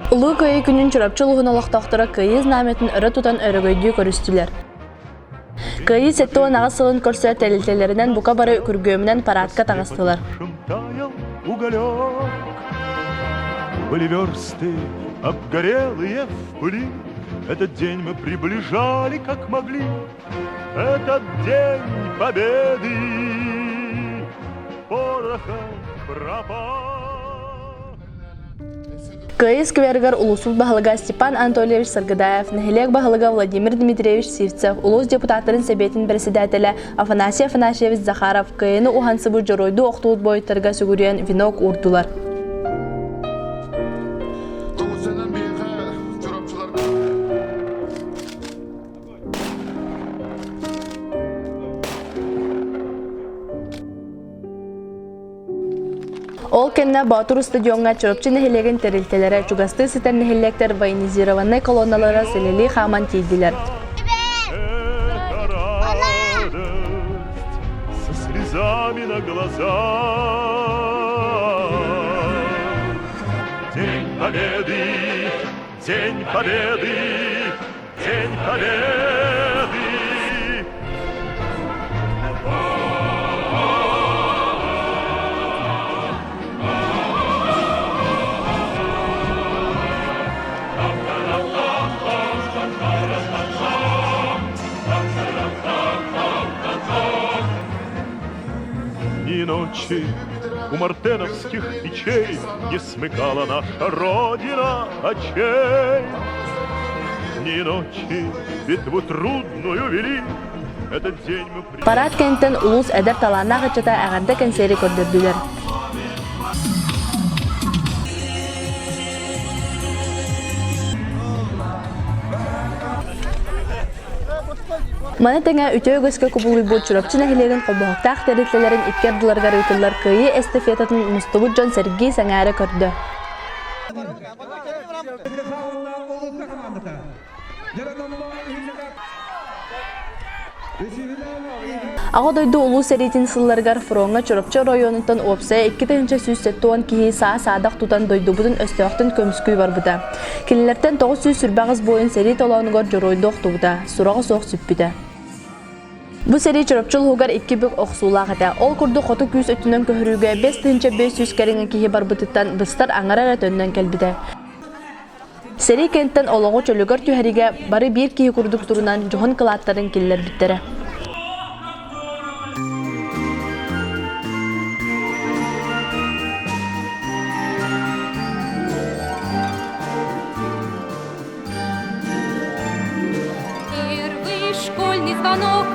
Улуу көйі күнін чурапчылығын олықтақтыра көйіз наметін ұры тұтан өрігөйдүү көрістілер. Көйі сетті оң ағысылын көрсі тәлілтелерінен бұқа бары күргөмінен парадқа тағыстылар. Были версты, обгорелые в пыли. Этот день мы приближали, как могли. Этот день победы порохом пропал. Көйіз көвергер улусул бағылыға Степан Анатольевич Саргадаев, нәхелек бағылыға Владимир Дмитриевич Сивцев, улус депутаттарын сәбетін председателі Афанасий Афанасьевич Захаров көйіні ухансы бұ жоройду оқтуыт бойыттарға сүгірен винок урдулар. Ол кенне Батур стадионга чөрөпчү нехилеген терилтелere чугасты ситер нехилектер военизированный колонналары селели хаман тийдилер. Со слезами на глазах. День победы, день победы, день победы. Ни ночи у мартеновских печей не смыкала наша Родина очей. Ни ночи битву трудную вели. Этот день мы... Парад кенттен улус эдер талана гычыта ағарда кенсери көрдірділер. Маны тәңә үтөй көскө күбулуй бұл чурапчы нәхилеген қолбоқтақ тәрітлелерін иткерділерге рүйтілер көйі эстафетатын мұстыбыт Джон Сергей сәңәрі көрді. Ағы дойды улу сәретін сылларғар фронға чурапчы районынтан опсая 2-2 кейі саа-саадақ тұтан дойды бұдың өстіғақтың көміскүй бар бұда. Келілерден 900 сүрбағыз бойын сәрет олауынығар жоройды оқты бұда, сұрағы соқ сүппіді. Бұл сәрет чурапчыл хугар 2 бүк оқсулақ әді. Ол күрді қоты күйіс өтінен көхіріге 5-500 кәріңі кейі бар бұдықтан бұстар аңарар әтөннен кәлбіді. Сәрет кенттен олығы чөлігір түйәриге бары бір кейі күрдік тұрынан жоғын қылаттарын келілер біттері. Звонок